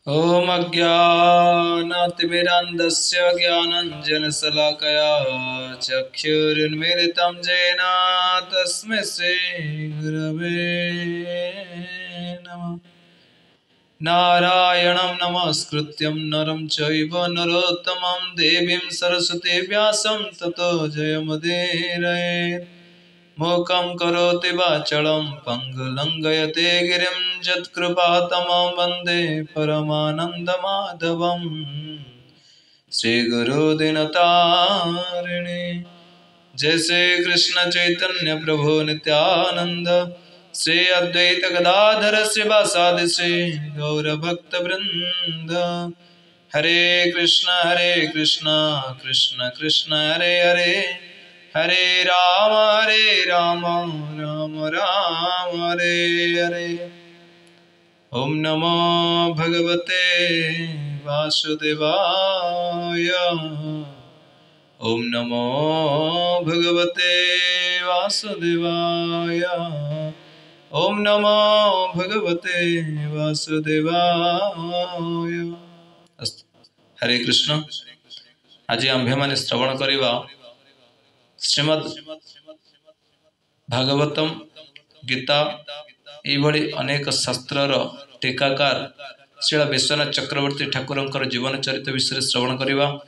ॐ अज्ञानातिमिरान्धस्य ज्ञानाञ्जनशलाकया चक्षुरुन्मीलितं येन तस्मै श्रीगुरवे नमः। नारायणं नमस्कृत्यं नरं चैव नरोत्तमं देवीं सरस्वती व्यासं ततो जयमुदीरयेत्। मूकं करोति वाचालं पङ्गुलङ्घयते गिरिं यत्कृपातमं वन्दे परमानन्दमाधवं श्रीगुरुदीनतारिणे। जय श्री कृष्ण चैतन्य प्रभु नित्यानंद श्री अद्वैत गदाधर शिवासादि श्री गौरभक्तवृंद। हरे कृष्ण कृष्ण कृष्ण हरे हरे, हरे राम राम राम हरे हरे। ओम नमो भगवते वासुदेवाय, ओम नमो भगवते वासुदेवाय, ओम नमो भगवते वासुदेवाय। अस्तु। हरे कृष्ण। आज आम्भे माने श्रवण करिबा श्रीमद् भागवतम, गीता एभली अनेक शास्त्रर टीकाकार श्रील विश्वनाथ चक्रवर्ती ठाकुरंकर जीवन चरित्र विषय श्रवण करिबा।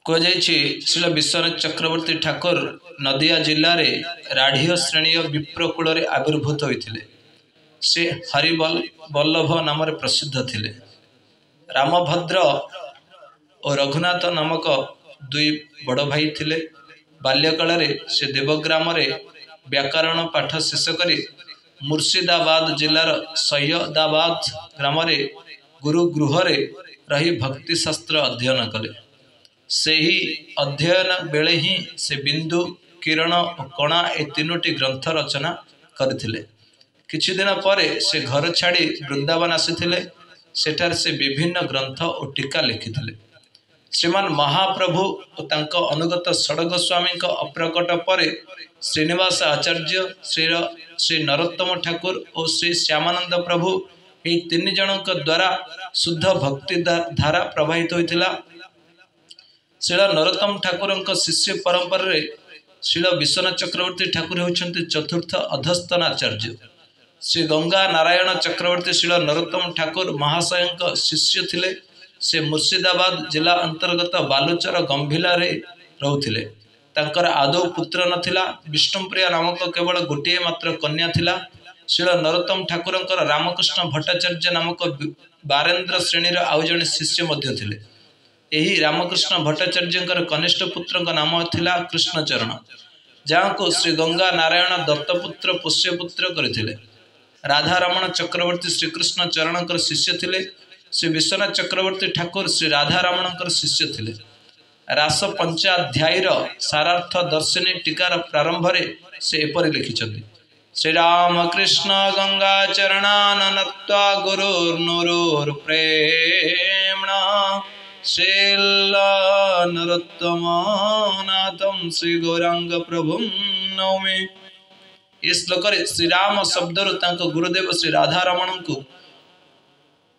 श्रील विश्वनाथ चक्रवर्ती ठाकुर नदिया जिले रे राढ़ीय श्रेणी विप्रकूल आविर्भूत होते। से हरिवल्लभ नाम प्रसिद्ध थिले। रामभद्र और रघुनाथ नामक दुई बड़ भाई थिले। बाल्यकाल से देवग्राम रे व्याकरण पाठ शेष करी मुर्शिदाबाद जिलार सैयदाबाद ग्राम रे गुरुगृह रे रही भक्ति शास्त्र अध्ययन कले। से ही अध्ययन बेले ही से बिंदु, किरण और कणा ए तीनोटी ग्रंथ रचना करथिले। किछि दिन परे से घर छाड़ी वृंदावन आसीथिले। सेठार से विभिन्न ग्रंथ और टीका लिखिथिले। श्रीमान महाप्रभु और तांको अनुगत षडगोस्वामी अप्रकट परे श्रीनिवास आचार्य, श्री नरोत्तम ठाकुर और श्री श्यामानंद प्रभु यही तीन जनों द्वारा शुद्ध भक्ति धारा प्रवाहित होइतिला। श्रील नरोत्तम ठाकुर शिष्य परंपर श्रील विश्वनाथ चक्रवर्ती ठाकुर होती चतुर्थ अधस्तन आचार्य। श्री गंगा नारायण चक्रवर्ती श्रील नरोत्तम ठाकुर महाशय शिष्य थिले। से मुर्शिदाबाद जिला अंतर्गत बालुचर गंभिला रे रहउथिले। तांकर आदौ पुत्र नथिला। विष्णुप्रिया नामक केवल गोटे मात्र कन्या थिला। श्रील नरोत्तम ठाकुरंकर रामकृष्ण भट्टाचार्य नामक बारेन्द्र श्रेणी आउ जणे शिष्य मध्य थिले। यही रामकृष्ण भट्टाचार्य कनिष्ठ पुत्र नाम थिला कृष्णचरण, जहाँ को श्री गंगा नारायण दत्तपुत्र पोष्यपुत्र करथिले। राधारमण चक्रवर्ती श्रीकृष्ण चरण शिष्य थिले। श्री विश्वनाथ चक्रवर्ती ठाकुर श्री राधारमण शिष्य थिले। रास पंचाध्याय सारार्थ दर्शिनी टीकार प्रारंभ से एपरि लिखिछन्ति। श्री रामकृष्ण गंगा चरणाननत्वा गुरुर्नुरुर प्रेमणा श्रील नरोत्तमनाथं श्री गौरांग प्रभुं नौमि। इस श्लोक श्रीराम शब्द गुरुदेव श्री राधारमण को,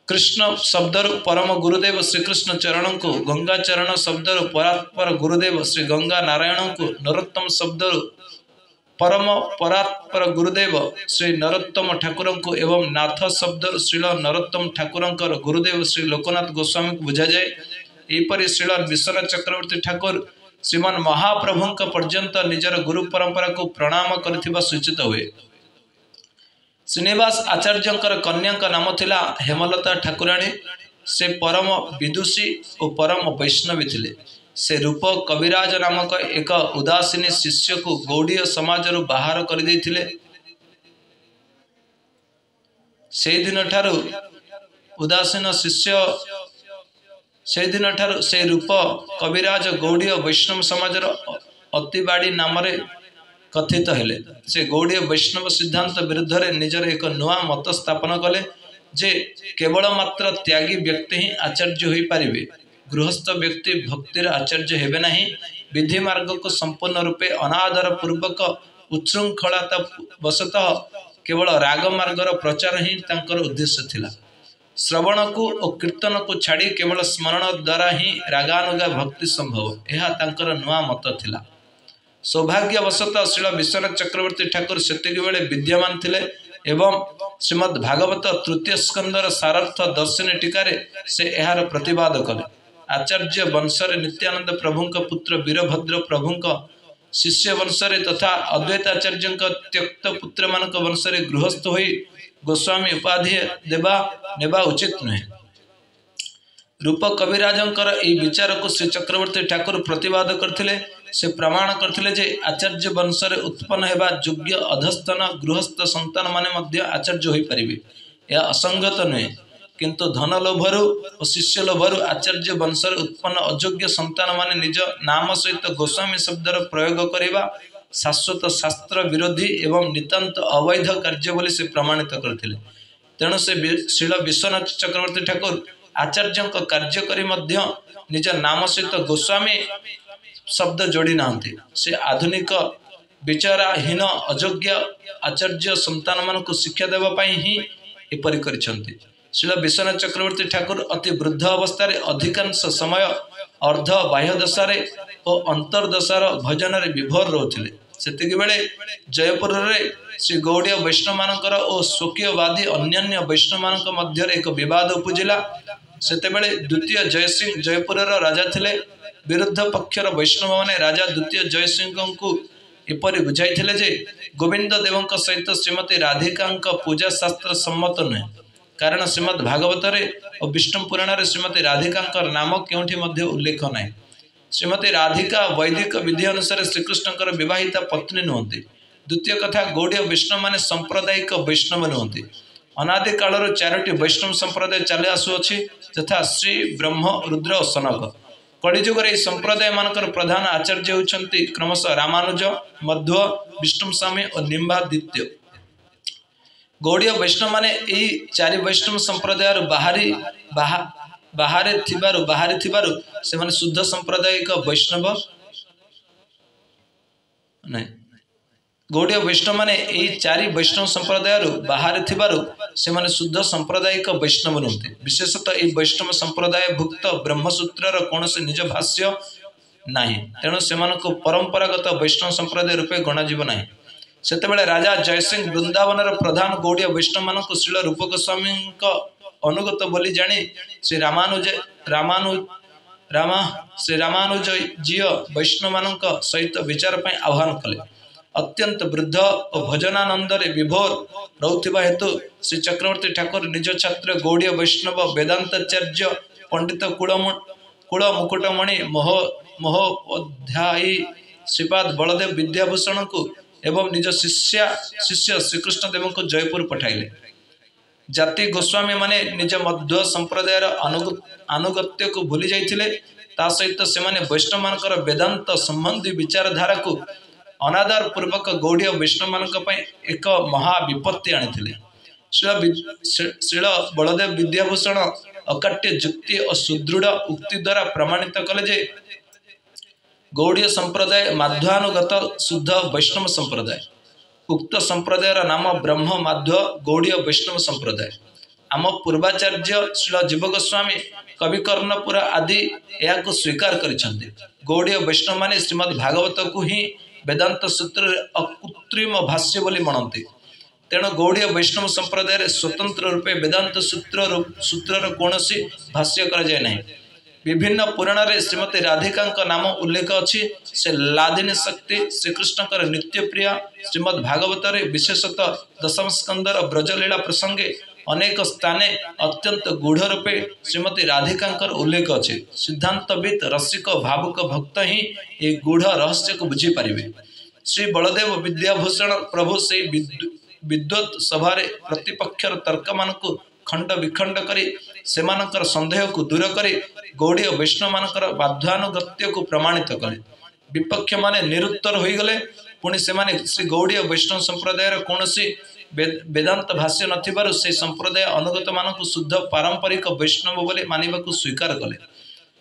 कृष्ण शब्द परम गुरुदेव श्री कृष्ण चरण को, गंगा चरण शब्द परात्पर गुरुदेव श्री गंगा नारायण को, नरोत्तम शब्द परम परात्पर गुरुदेव श्री नरोत्तम ठाकुर को एवं नाथ शब्द श्रील नरोत्तम ठाकुर गुरुदेव श्री लोकनाथ गोस्वामी को बुझा जाए। यहपरि श्रील विश्वनाथ चक्रवर्ती ठाकुर श्रीमान महाप्रभु पर्यंत निजर गुरु परंपरा को प्रणाम करथिबा सूचित हुए। श्रीनिवास आचार्य कन्या नाम थिला हेमलता ठाकुराणी। से परम विदुषी और परम वैष्णवी थिले। से रूप कविराज नामक एक उदासीनी शिष्य को गौड़ीय समाज बाहर कर देथिले। से दिन ठारू उदासीन शिष्य से दिन ठारू से रूप कविराज गौड़ीय वैष्णव समाज अतिबाड़ी नाम कथित हेले। से गौड़ीय वैष्णव सिद्धांत विरुद्ध रे निजर एक नुआ मत स्थापन कले जे केवल मात्र त्यागी व्यक्ति ही आचार्य हो पारिबे। गृहस्थ व्यक्ति भक्तिर आचार्य हेबे नहीं। विधि मार्ग को संपूर्ण रूपे अनादर पूर्वक उच्छृंखलता वशतः केवल राग मार्गर प्रचार ही तांकर उद्देश्य थिला। श्रवण को और कीर्तन को छाड़ी केवल स्मरण द्वारा ही रागानुगा भक्ति संभव यह तांकर नुआ मत थिला। सौभाग्यवशतः श्रील विश्वनाथ चक्रवर्ती ठाकुर सेतिक बेले विद्यमान थिले एवं श्रीमद् भागवत तृतीय स्कंदर सारार्थ दर्शनी टीकार से यार प्रतिवाद कले। आचार्य वंशरे नित्यानंद प्रभुंक पुत्र वीरभद्र प्रभुंक शिष्य वंशरे तथा अद्वैताचार्य त्यक्त पुत्र मान वंशरे गृहस्थ होई गोस्वामी उपाधि देवा नेबा उचित नुहे। रूप कविराजंकर यह विचार को श्री चक्रवर्ती ठाकुर प्रतिवाद करथिले। से प्रमाण करथिले जे आचार्य वंशरे उत्पन्न हेबा योग्य अधस्तन गृहस्थ संतान माने मध्य आचार्य होई परिबे या असंगत नुहे। किंतु धन लोभरु और शिष्य लोभरु आचार्य वंशरे उत्पन्न अयोग्य संतान माने निज नाम सहित गोस्वामी शब्दर प्रयोग करिबा शाश्वत शास्त्र विरोधी एवं नितांत अवैध कार्य बोली से प्रमाणित करथिले। तेणु से श्रील विश्वनाथ चक्रवर्ती ठाकुर आचार्य कार्य करी मध्य निज नाम सहित गोस्वामी शब्द जोड़ी नाहंती। से आधुनिक विचारहीन अयोग्य आचार्य संतान मान को शिक्षा देवा पाई ही एपरि करिसंती। श्रील विश्वनाथ चक्रवर्ती ठाकुर अति वृद्ध अवस्था अधिकांश समय अर्ध बाह्य दशार और अंतर्दशार भजन विभोर रोथिले। सेतिक बेले जयपुर रे श्री गौड़ीय वैष्णव मानकर और स्वकीयवादी अन्यान्य वैष्णव मानक मध्य एक विवाद उपजिला। सेतेबेले द्वितीय जयसिंह जयपुर राजा थिले। विरुद्ध पक्षर वैष्णव माने राजा द्वितीय जयसिंह को एपरि बुझाइथिले जे गोविंद देवंक सहित श्रीमती राधिका पूजा शास्त्र सम्मत नुहे। कारण श्रीमद् भागवत और विष्णु पुराण श्रीमती राधिका नाम क्योंठी मध्य उल्लेख नहीं। श्रीमती राधिका वैदिक विधि अनुसार श्रीकृष्ण विवाहिता पत्नी नुहति। द्वितीय कथा गौड़ीय वैष्णव माने सांप्रदायिक वैष्णव नुहति। अनादि कालर चारोटी वैष्णव संप्रदाय चली आसुअछि यथा श्री ब्रह्म रुद्र और सनक। कलिजुगर यह संप्रदाय मानकर प्रधान आचार्य होती क्रमशः रामानुज मध्व विष्णु स्वामी और निम्बादित्य। गौड़ीय वैष्णव माने यही चारि वैष्णव संप्रदाय बाहर से माने शुद्ध सांप्रदायिक वैष्णव नहीं। गौड़ीय वैष्णव माने यही चारि वैष्णव संप्रदाय बाहर से माने शुद्ध सांप्रदायिक वैष्णव नुहति। विशेषतः यह वैष्णव संप्रदाय भुक्त ब्रह्मसूत्र कौन से निज भाष्य नहीं। तेणु से परंपरागत वैष्णव संप्रदाय रूपे गणाजीव नहीं। सेतेबेले राजा जयसिंह वृंदावन प्रधान गौड़ीय वैष्णव मान श्रील रूप गोस्वामी अनुगत बोली जानी श्री रामानुजीय वैष्णव मान सहित विचार पर आह्वान कले। अत्यंत वृद्ध और भजनानंदरे विभोर रहुथिबा हेतु श्री चक्रवर्ती ठाकुर निज छात्र गौड़ीय वैष्णव वेदांताचार्य पंडित कुल मुकुटमणि महोध्यायी श्रीपाद बलदेव विद्याभूषण को एवं निज शिष्य श्रीकृष्ण देव को जयपुर पठाइले। जाति गोस्वामी माने निज मध्य संप्रदायर अनुगत्य को भूली जाइथिले। ता सहित से माने वैष्णव मानकर वेदांत संबंधी विचारधारा को अनादर पूर्वक गौड़ीय वैष्णव मानक पई एक महा विपत्ति आनिथिले। श्रील बलदेव विद्याभूषण अकाट्य युक्ति और सुदृढ़ उक्ति द्वारा प्रमाणित कले जे गौड़ीय संप्रदाय माध्वानुगत शुद्ध वैष्णव संप्रदाय। उक्त संप्रदायर नाम ब्रह्म माध्व गौड़ीय वैष्णव संप्रदाय। आम पूर्वाचार्य श्रील जीव गोस्वामी कविकर्णपुर आदि या स्वीकार करिसेंति। गौड़ीय वैष्णव माने श्रीमद् भागवत को ही वेदांत सूत्र अकृत्रिम भाष्य बोली मनती। तेणु गौड़ीय वैष्णव संप्रदाय स्वतंत्र रूपे वेदांत सूत्रर कौन सी भाष्य करा जाए नहीं। विभिन्न पुराण रे श्रीमती राधिका नाम उल्लेख अच्छी। से लादिनी शक्ति श्रीकृष्ण नित्य प्रिया। श्रीमद् भागवत विशेषतः दशम स्कंदर ब्रजलीला प्रसंगे अनेक स्थाने अत्यंत गूढ़ रूपे श्रीमती राधिका उल्लेख अच्छे। सिद्धांतविद रसिक भावुक भक्त ही ये गूढ़ रहस्य को बुझी पारिबे। श्री बलदेव विद्याभूषण प्रभु से विद्वत सभा प्रतिपक्षर तर्क मान को खंड विखंड करी सेमानकर संदेह को दूर करी गौड़ीय वैष्णव मानकर बाध्यानुगत्य को प्रमाणित कले। विपक्ष माने निरुत्तर हो गले। पुणी से माने श्री गौड़ीय वैष्णव संप्रदायर कौन सी वेदांत भाष्य नथिबारु से संप्रदाय अनुगत मानक शुद्ध पारंपरिक वैष्णव बोले मानिबा को स्वीकार कले।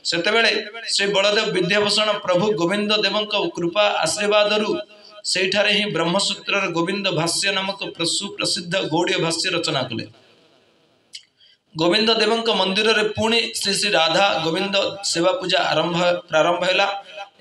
सेतेबेले श्री बलदेव विद्याभूषण प्रभु गोविंद देवंक कृपा आशीर्वादरु सेठारे ही ब्रह्मसूत्र गोविंद भाष्य नामक सुप्रसिद्ध गौड़ीय भाष्य रचना कले। गोविंद देवଙ୍କ ମନ୍ଦିରରେ ପୁଣି ଶ୍ରୀ ଶ୍ରୀ ରାଧା ଗୋବିନ୍ଦ सेवा पूजा प्रारंभ ହେଲା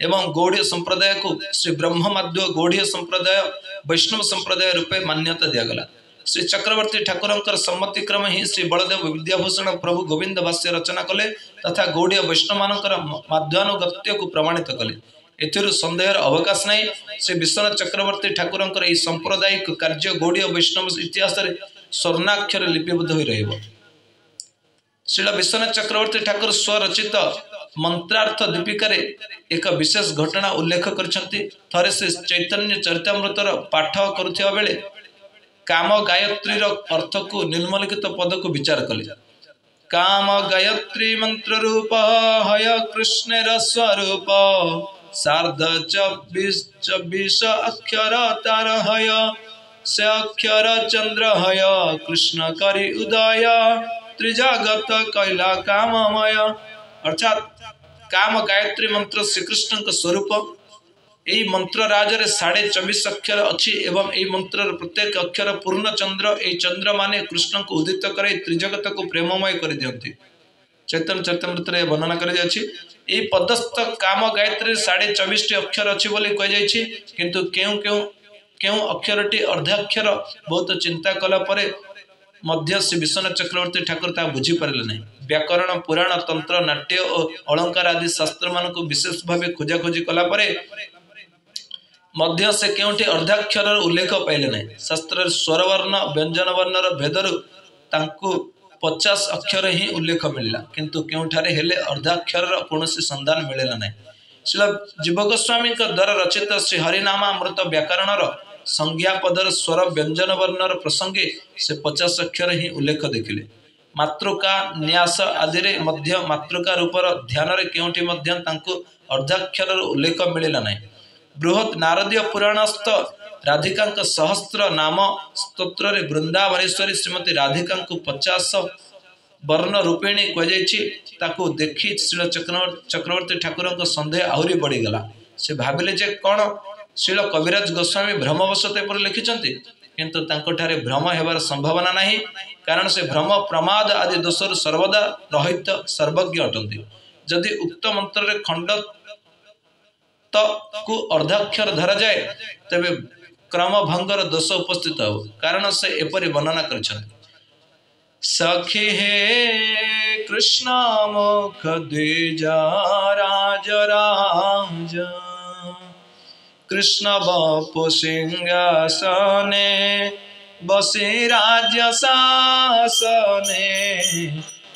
एवं गौड़ीय संप्रदाय को श्री ब्रह्ममाध्य गौड़ीय संप्रदाय वैष्णव संप्रदाय रूपे मान्यता दिगला। श्री चक्रवर्ती ठाकुर सम्मति क्रम ही श्री बलदेव विद्याभूषण प्रभु गोविंद भाष्य रचना कले तथा गौड़ीय वैष्णव मानकर माध्यानुगत्य को प्रमाणित कले। एथिरु संदेहर अवकाश नहीं। श्री विश्वनाथ चक्रवर्ती ठाकुर सांप्रदायिक कार्य गौड़ीय वैष्णव इतिहास में स्वर्णाक्षर लिपिबद्ध हो रहिबो। श्रील विश्वनाथ चक्रवर्ती ठाकुर स्वरचित मंत्रार्थ दीपिका एक विशेष घटना उल्लेख करछंती। थरे से चैतन्य चरितामृतर पाठ करुथिबा बेले काम गायत्री अर्थ को निम्नलिखित पद को विचार कले। काम गायत्री मंत्र रूप हय कृष्णेर स्वरूप सार्ध 24 अक्षर तार हय से अक्षर चंद्र हय कृष्ण करी उदय त्रिजगत कैला काममय। अर्थात काम गायत्री मंत्र श्रीकृष्ण स्वरूप यही मंत्र राजर 24.5 अक्षर अच्छी एवं यही मंत्र प्रत्येक अक्षर पूर्ण चंद्र यही चंद्र माने कृष्ण को उदित कर त्रिजगत को प्रेममय कर दियंती। चैतन्य चरितामृत वर्णना कर पदस्थ काम गायत्री 24.5 अक्षर अच्छी बोली कही किंतु क्यों अक्षरटी अर्धाक्षर बहुत चिंता कला परे मध्य श्री विश्वनाथ चक्रवर्ती ठाकुर ता बुझी पारे नहीं। व्याकरण पुराण तंत्र नाट्य और अलंकार आदि शास्त्र मान को विशेष भाव खोजाखोजी कला परे मध्य से केउठी अर्धाक्षर उल्लेख पाइले नहीं। शास्त्र स्वरवर्ण व्यंजन वर्णर भेदर तांकु 50 अक्षर ही उल्लेख मिलला किंतु केउठारे हेले अर्धाक्षर कौनसी संधान मिलेला नहीं। श्री जीव गोस्वामी द्वारा रचित श्री हरिनामामृत व्याकरणर संज्ञा पदर स्वर व्यंजन वर्णर प्रसंगे से 50 अक्षर ही उल्लेख देखिले। मातृका न्यास आदि रे मध्य मातृका रूपर ध्यान रे केउठी मध्य तांकु अर्धाक्षर उल्लेख मिलेला नहीं। बृहत नारदीय पुराणस्थ राधिका सहस्त्र नाम स्तोत्र रे वृंदावनेश्वरी श्रीमती राधिका 50 वर्ण रूपिणी कहुई देखी श्रील चक्रवर्ती ठाकुर सन्देह आहरी बढ़ीगला। से भाविले जे कौन श्रील कविराज गोस्वामी भ्रमवशत पर लिखिंट किंतु तांकोठारे भ्रम हेबार संभावना नहीं कारण से भ्रम प्रमाद आदि दोषर सर्वदा रहित सर्वज्ञ अटंती। जदि उक्त मंत्र रे खंड को अर्धाक्षर धरा जाए तबे क्रम भंगर दोष उपस्थित हो कारण से एपरि वर्णना कर सखी हे कृष्ण मुख द्विजा राज राज कृष्ण बापु सिंहासने बसी राज्य शासने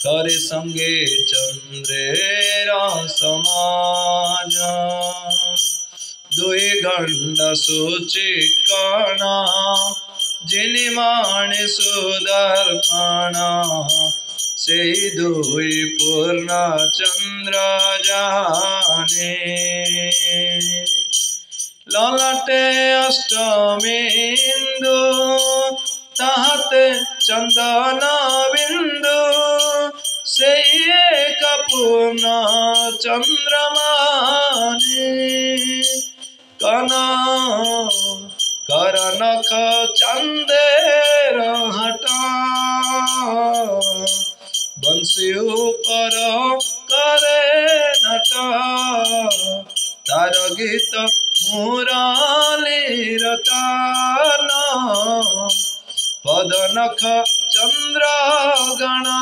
करे संगे चंद्रेर समाज दुई गंड सूचि कण जिनि माणि सुदर्पण से दुई पूर्ण चंद्र जाने ललटे अष्टमिंदु ताहते चंदन बिंदु से एक पूर्ण चंद्रमा कना कर नख चंदेर हटा बंसी ऊपर करे नटा तार गीत मुराली रताना पद नख चंद्र गणा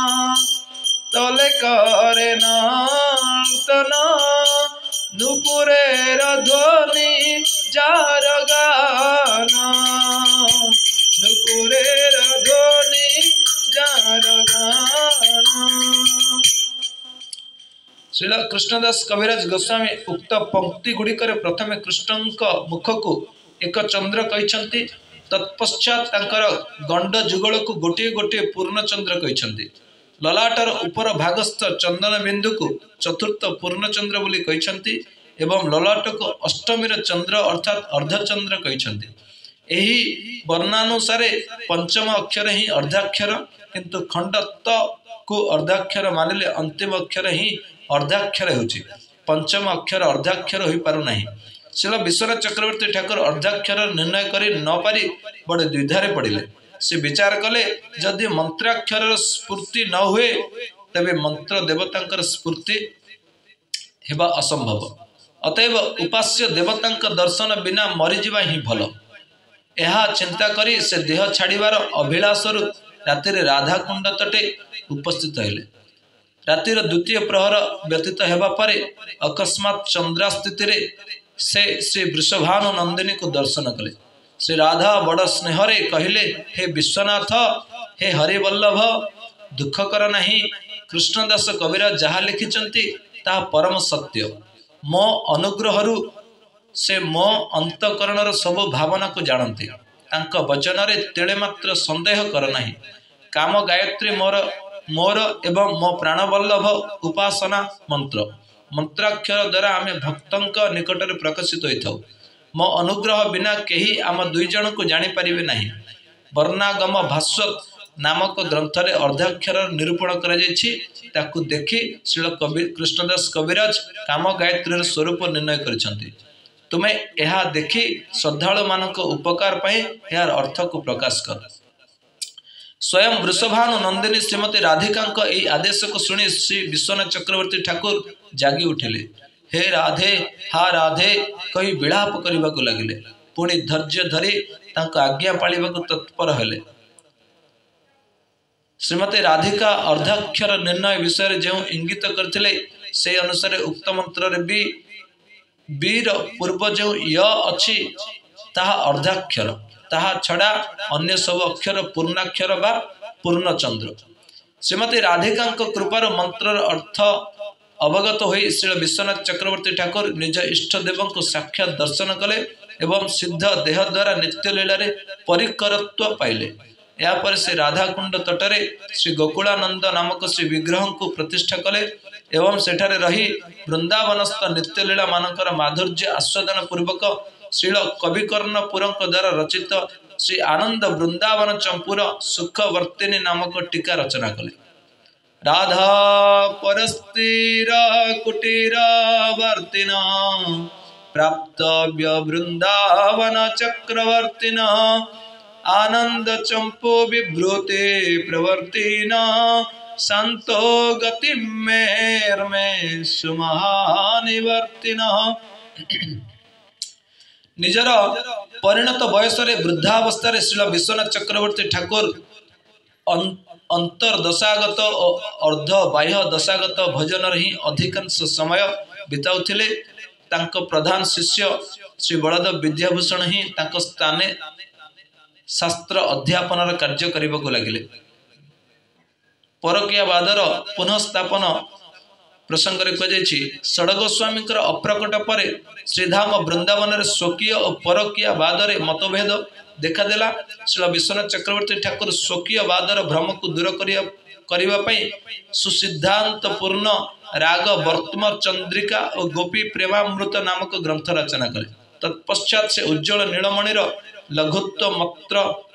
तले करे नार्तना नुपुरेर ध्वनि जार गाना नुपुरेर ध्वनि जार गाना। श्रील कृष्णदास कविराज गोस्वामी उक्त पंक्ति गुड़िकर प्रथमे कृष्ण मुख को एक चंद्र कही तत्पश्चात तांकर गंड जुगल को गोटे गोटे पूर्ण चंद्र कही ललाटर उपर भागस्थ चंदन बिंदु को चतुर्थ पूर्ण चंद्र बोली कही एवं ललाट को अष्टमी चंद्र अर्थात अर्धचंद्र कही। यही वर्णानुसारे पंचम अक्षर ही अर्धाक्षर किंतु खंड त को अर्धाक्षर मानिले अंतिम अक्षर ही अर्धाक्षर होची पंचम अक्षर अर्धाक्षर हो पारु नहीं। श्रील विश्वनाथ चक्रवर्ती ठाकुर अर्धाक्षर निर्णय करी न पारी बड़े द्विधारे पड़िले से विचार कले जदि मंत्राक्षर स्फूर्ति न हुए तबे मंत्र देवता स्फूर्ति हेबा असंभव। अतएव उपास्य देवता दर्शन बिना मरीजा ही भल। यह चिंता करी से देह छाड़िबार अभिलाषरु राति राधाकुंड तटे उपस्थित हेले। रातिर द्वितीय प्रहर व्यतीत हेबा परे अकस्मात चंद्रास्थिति से श्री वृषभानु नंदिनी को दर्शन कले। श्री राधा बड़ स्नेहरे कहले, हे विश्वनाथ, हे हरिवल्लभ, दुख कर नहीं। कृष्णदास कविराज जहाँ लिखिचंती ता परम सत्य। मो अनुग्रहरु से मो अंतकरणर सब भावना को जानते। तांका वचन रे तेले मात्र संदेह कर नहीं। काम गायत्री मोर एवं मो प्राणवल्लभ उपासना मंत्र। मंत्राक्षर द्वारा आमे भक्तंक निकट रे प्रकाशित होइथाउ। मो अनुग्रह बिना केही आम दुई जन को जानी परिबे नहीं। वर्णागम भास्वत नामक ग्रंथ रे अर्धाक्षर निरूपण करा जायछि। ताकु देखि श्रील कवि कृष्णदास कविराज काम गायत्री स्वरूप निर्णय करिसंती। तुमे यह देखि श्रद्धालु मानक उपकार पाए यार अर्थ को प्रकाश कर। स्वयं वृषभानु नंदिनी श्रीमती राधिका यही आदेश को सुनी श्री विश्वनाथ चक्रवर्ती ठाकुर जागी उठिले। हे राधे, हा राधे कही विलाप करने को लगिले। पुणी धैर्य धरी तांको आज्ञा पालिबा को तत्पर हेले। श्रीमती राधिका अर्धाक्षर निर्णय विषय जो इंगित करथिले से अनुसार उक्त मंत्र रे भी वीर पूर्व जो य अछि ताहा अर्धाक्षर, ताहा छड़ा अन्य सब अक्षर पूर्णाक्षर बा पूर्णचंद्र। श्रीमती राधिका कृपार मंत्र अर्थ अवगत होई श्री विश्वनाथ चक्रवर्ती ठाकुर निज इष्ट देव को साक्षात दर्शन कले एवं सिद्ध देह द्वारा नित्य लीला रे परिकरत्व पाइले। यापर से राधाकुंड तटरे श्री गोकुलानंद नामक श्री विग्रह को प्रतिष्ठा कले एवं सेठारे रही वृंदावनस्थ नित्य लीला मानकर माधुर्य आस्वादन पूर्वक श्रील कविकर्णपुर द्वारा रचित श्री आनंद वृंदावन चंपुर सुखवर्तिनी नामक टीका रचना कले। राधा परस्तिर कुटीर वर्तिना प्राप्तव्य वृंदावन चक्रवर्तिना आनंद चंपो विभ्रूते प्रवर्तिना संतो गति में सुमहानिवर्तिना। निजर परिणत बयस वृद्धावस्था श्री विश्वनाथ चक्रवर्ती ठाकुर अंतर्दशागत और अर्ध बाह्य दशागत भजन ही अधिकांश समय बिताउथिले। तांको प्रधान शिष्य श्री बलदेव विद्याभूषण ही तांको स्थाने शास्त्र अध्यापन कार्य करने को लगिले। परकीयवादर पुनः स्थापन प्रसंग षडगोस्वामी अप्रकट पर श्रीधाम वृंदावन स्वकीय और परकीयवाद मतभेद देखादेला। श्री विश्वनाथ चक्रवर्ती ठाकुर स्वकीयवादर भ्रम को दूर करने सुसिद्धांत पूर्ण राग वर्तम चंद्रिका और गोपी प्रेमामृत नामक ग्रंथ रचना कले। तत्पश्चात से उज्ज्वल नीलमणिर लघुत्व मात्र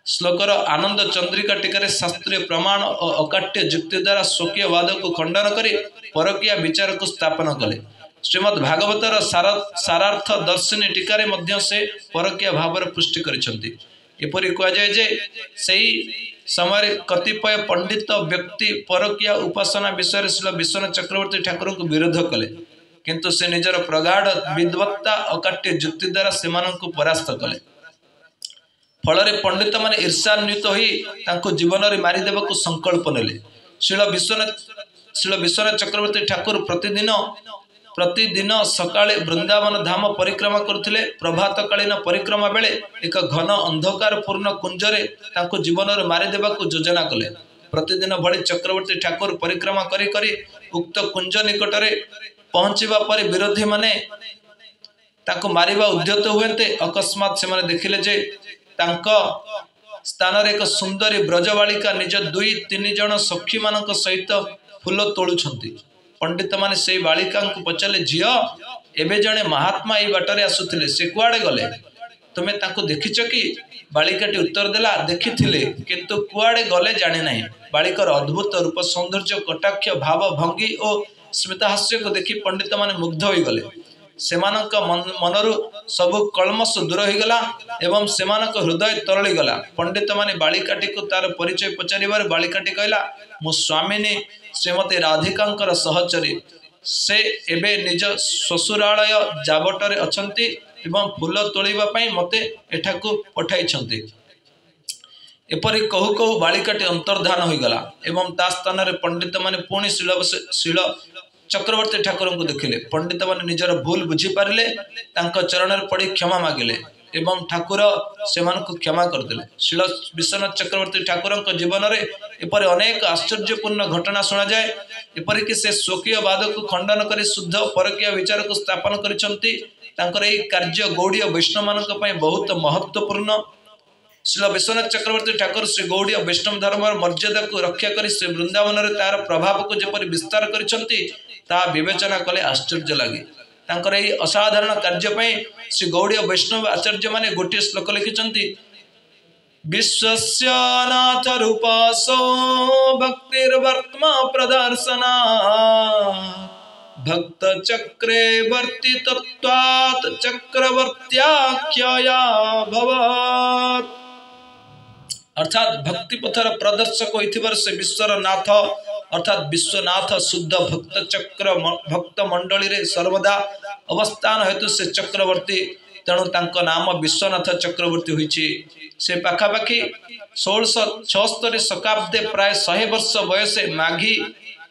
श्लोकर आनंद चंद्रिका टीकार शास्त्रीय प्रमाण और अकाट्य युक्ति द्वारा स्वकीयवाद को खंडन कर परकीय विचार को स्थापन कले। श्रीमद् भागवतर सारार्थ दर्शिनी टीकार मध्य से परकीय भाव पुष्टि करिसेंती। एपरि कह जाए जे सही समय कतिपय पंडित व्यक्ति परकीय उपासना विषय श्री विश्वनाथ चक्रवर्ती ठाकुर को विरोध कले, किंतु से निजर प्रगाढ़ विद्वत्ता अकाट्य युक्ति द्वारा सेमानंको परास्त कले। फल पंडित माने ईर्षान्वित हो जीवन में मारिदेवा को संकल्प नेले। श्री विश्वनाथ चक्रवर्ती ठाकुर प्रतिदिन सकाळे वृंदावन धाम परिक्रमा करथिले। प्रभातकालीन परिक्रमा बेले एक घन अंधकार पूर्ण कुंजरे तांको जीवन में मारिदेवा को योजना कले। प्रतिदिन भली चक्रवर्ती ठाकुर परिक्रमा करी करी उक्त कुंज निकटरे पहुंचवा पर विरोधी माने तांको मारिबा उद्यत हुएते अकस्मात से माने देखिले जे तांको स्थान एक सुंदरी ब्रजबालिका निज 2-3 जन सखी मानक सहित फूल तोलुछंती। पंडित माने से बालिका को पचारे, झियो एबे जने महात्मा ये बाटरे आसुथिले, से कुआडे गले, तुमे तांको देखिछ कि? बालिकाटी उत्तर देला, देखिथिले किंतु कुआडे गले जाने नहीं। बालिकार अद्भुत रूप सौंदर्य कटाक्ष भाव भंगी और स्मितहास्य को देखि पंडित माने मुग्ध हो गले। सेमानक मनरु सबु कलमश दूर हो गला एवं सेमानक हृदय तरली गला। पंडित माने बालिकाटी को तार परिचय पचारिबार बालिकाटी कहला मो स्वामिनी श्रीमती राधिकांकर सहचरी से एबे निज ससुरालय जाबटरे अछंती एवं फूल तोलिबा पई मते एठाकू पठाइछंती। एपरि कहू कहू बालिकाटी अंतर्धान हो गला एवं ता स्थान रे पंडित माने पुणी शिल चक्रवर्ती ठाकुर को देखिले। पंडित माने निजर भूल बुझी पारिले तांको चरण रे पड़ी क्षमा मागिले एवं ठाकुर सेमान को क्षमा करदेले। शिल विश्वनाथ चक्रवर्ती ठाकुर जीवन में एपरि अनेक आश्चर्यपूर्ण घटना शुणा जाए। एपरि कि से स्वकीय वाद को खंडन कर शुद्ध परकीय विचार को स्थापन करिसंती। तांकर एई कार्य गौड़ीय वैष्णव मानक पई बहुत महत्वपूर्ण। शिल विश्वनाथ चक्रवर्ती ठाकुर श्री गौड़ीय वैष्णव धर्म मर्यादा को रक्षा कर श्री वृंदावन में तार प्रभाव को जपरि विस्तार करिसंती ता विवेचना कले आश्चर्य लगे। तांकर एई असाधारण कार्य पई श्री गौड़ीय वैष्णव आचार्य माने गोटे श्लोक लिखिसंती विश्वस्य नाथ रूपासो भक्तिर्वर्त्मा प्रदर्शना भक्त चक्रे वर्ति तत्वात् चक्रवर्त्याख्यया भवत्। अर्थात भक्ति पथर प्रदर्शक होइथिबार से विश्वर नाथ अर्थात विश्वनाथ शुद्ध भक्त चक्र भक्त मंडली रे सर्वदा अवस्थान हेतु से चक्रवर्ती तेणु तांको नाम विश्वनाथ चक्रवर्ती होइछि। से पाखापाखि 1676 शताब्दे प्राय 100 वर्ष बयस माघी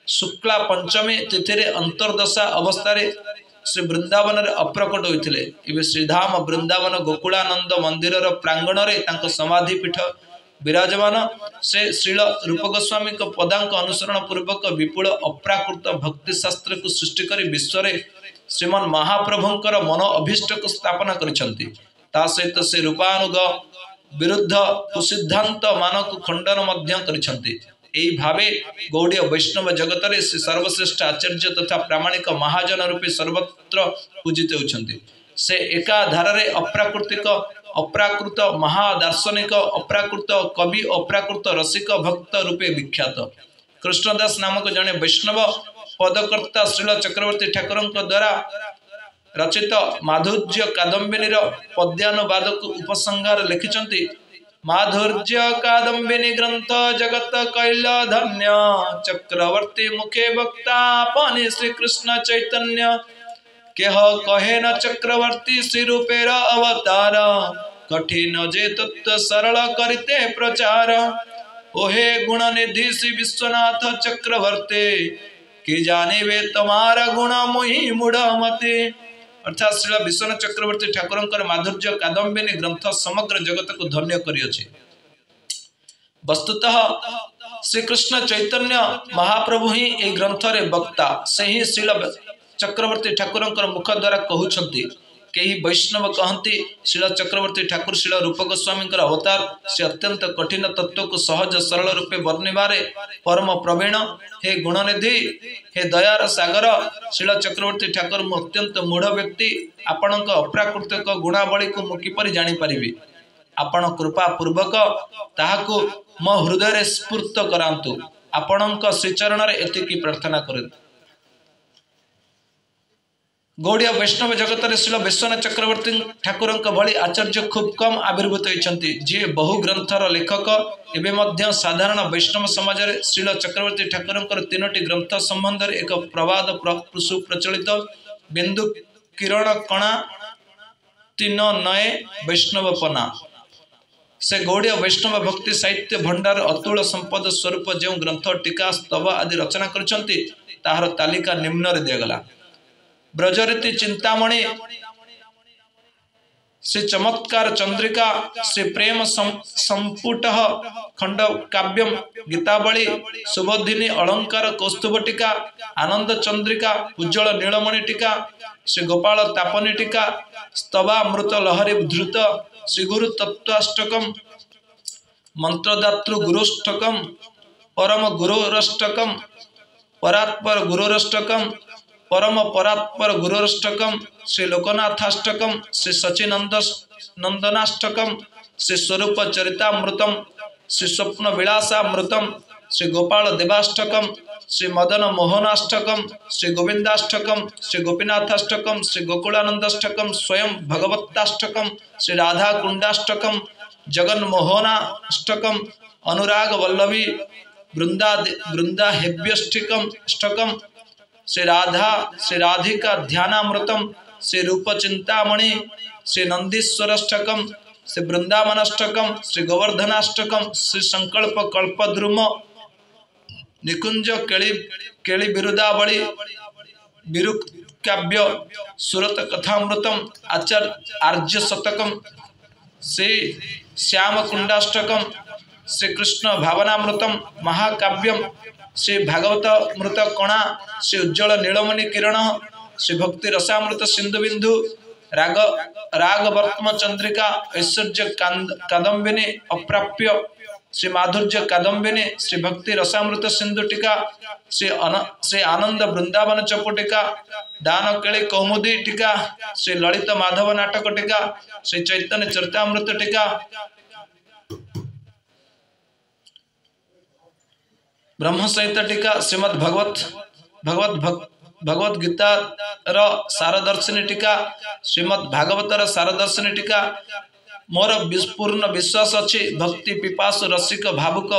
शुक्ला पंचमी तिथि अंतर्दशा अवस्था श्री वृंदावन रे अप्रकट होइथिले। इबे श्रीधाम वृंदावन गोकुलानंद मंदिर प्रांगण रे तांको समाधि पीठ विराजमान। से श्रील रूप गोस्वामी को पदांक अनुसरण पूर्वक विपुल अप्राकृत भक्ति शास्त्र को सृष्टि कर विश्व श्रीमन महाप्रभुंकर मन अभीष्ट को स्थापना करिसंती। ता सहित से रूपानुग विरुद्ध कुसिद्धांत मान को खंडन मध्य करिसंती। एई भावे गौड़ीय वैष्णव जगत रे से सर्वश्रेष्ठ आचार्य तथा प्रामाणिक महाजन रूपे सर्वत्र पूजित होउछंती। से एका धारा रे अप्राकृतिक अप्राकृत महादार्शनिक अप्राकृत कवि अप्राकृत रसिक भक्त रूपे विख्यात। कृष्णदास नामक जने वैष्णव पदकर्ता श्रील चक्रवर्ती ठाकुर द्वारा रचित माधुर्य कादम्बिनी पद्यानुवाद को उपसंहार लिखिछंती। माधुर्य कादम्बिनी ग्रंथ जगत कैल धन्य चक्रवर्ती मुखे वक्ता पानी श्री कृष्ण चैतन्य केह कहे न चक्रवर्ती श्री रूपेर अवतार कठिन जे तत्व सरल करते प्रचार ओहे गुण निधि श्री विश्वनाथ चक्रवर्ती कि जाने वे तुम्हारा गुण मोहि मूढ़ मते। अर्थात श्री विश्वनाथ चक्रवर्ती ठाकुर माधुर्य कादम्बिनी ग्रंथ समग्र जगत को धन्य करियछि। वस्तुतः श्री कृष्ण चैतन्य महाप्रभु ही ए ग्रंथ रे वक्ता से ही श्री चक्रवर्ती ठाकुर मुख द्वारा कहउछंती। कई वैष्णव कहती श्री चक्रवर्ती ठाकुर श्री रूप गोस्वामी अवतार से अत्यंत कठिन तत्व को सहज सरल रूपे वर्णिबारे परम प्रवीण। हे गुणनिधि हे दयार सागर श्री चक्रवर्ती ठाकुर मु अत्यंत मूढ़ व्यक्ति आपणक अप्राकृतिक गुणावली को मु किपरि जानि परिबि। आपण कृपा पूर्वक ताहाको मो हृदय स्फूर्त करांतु। आपणक श्रीचरण रे एतिकी प्रार्थना करू। गौड़ीय वैष्णव जगत रे श्री विश्वनाथ चक्रवर्ती ठाकुर भली आचार्य खूब कम आविर्भूत होइछंती जे बहु ग्रंथर लेखक। एबे मध्य साधारण वैष्णव समाज रे श्री चक्रवर्ती ठाकुर तीनोटी ग्रंथ संबंध रे एक प्रवाद सुप्रचलित। बिंदु किरण कणा तीन नए वैष्णव पना। से गौड़ीय वैष्णव भक्ति साहित्य भंडार अतुल संपद स्वरूप जो ग्रंथ टीका स्तव आदि रचना करछंती ताहार तालिका निम्न रे दिगला। ब्रजरीति चिंतामणि श्री चमत्कार चंद्रिका श्री प्रेम संपुट खंड काव्यम गीतावली सुबोधिनी अलंकार कौस्तुभ टीका आनंद चंद्रिका उज्जवल नीलमणि टीका श्री गोपाल तापनी टीका स्तवामृत लहरी धृत श्री गुरु तत्वाष्टकम मंत्रदातृ गुरुष्टकम परम गुरुरष्टकम परात्पर गुरुरष्टकम परम परात्पर गुरुरष्टकम श्री लोकनाथाष्टकम श्री सचिनंद नंदनाष्टकम श्री स्वरूप चरितामृतम श्री स्वप्न विलासामृतम श्री गोपाल देवाष्टकम, श्री मदन मोहनाष्टकम, श्री गोविंदाष्टकम, श्री गोपीनाथाष्टकम, श्री गोकुलानंदाष्टकम, स्वयं भगवताष्टकम, श्री राधा कुंडाष्टकम, जगन मोहनाष्टकम, अनुराग वल्लभी वृंदा हेव्यष्टिकम अष्टकम, श्री राधिका ध्यानामृतम, श्री रूप चिंतामणि, श्री नंदीश्वरष्टकम, श्री वृंदावनाष्टकम, श्री गोवर्धनाष्टकम, श्री संकल्प कल्पद्रुम, निकुंज केली बिरुदावली, बिरुक काव्य, सुरत कथामृतम, आर्य शतकम, श्री श्याम कुंडाष्टकम, श्री कृष्ण भावनामृतम महाकाव्यम, श्री भागवत मृत कणा, श्री उज्ज्वल नीलमणि किरण, श्री भक्ति रसामृत सिंधु बिंदु, राग वर्तम चंद्रिका, ऐश्वर्य कादम्बिनी अप्राप्य, श्री माधुर्य कादम्बिनी, श्री भक्ति रसामृत सिंधु टीका, श्री आनंद वृंदावन चपुटिका, दान केली कौमुदी टीका, श्री ललित माधव नाटक टीका, श्री चैतन्य चरितामृत टीका, ब्रह्म संहिता टीका, श्रीमद भगवत गीता सारदर्शिनी टीका, श्रीमद भागवत सारदर्शिनी टीका। मोर पूर्ण विश्वास अच्छी भक्ति पिपासु रसिक भावुक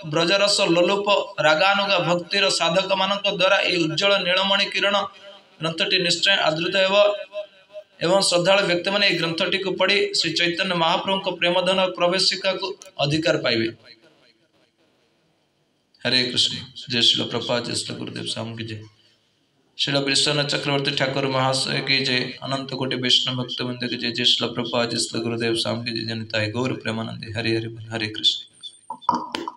ब्रजरस लोलुप रागानुग भक्तिर साधक मानक द्वारा ये उज्ज्वल नीलमणि किरण ग्रंथटी निश्चय आदृत एवं श्रद्धा व्यक्ति मैंने ग्रंथटी को पढ़ी श्री चैतन्य महाप्रभु प्रेमधन प्रवेशिका को अधिकार पाइबे। हरे कृष्ण। जय श्री प्रभुपाद, जय श्री गुरुदेव स्वामी की जय। श्री विश्वनाथ चक्रवर्ती ठाकुर महाशय की जय। अनंत कोटि वैष्णव भक्त वृंद की जय। जय श्री प्रभुपाद, जय श्री गुरुदेव स्वामी की जय। जनिताय गौर प्रेमानंदी। हरे हरे हरे कृष्ण।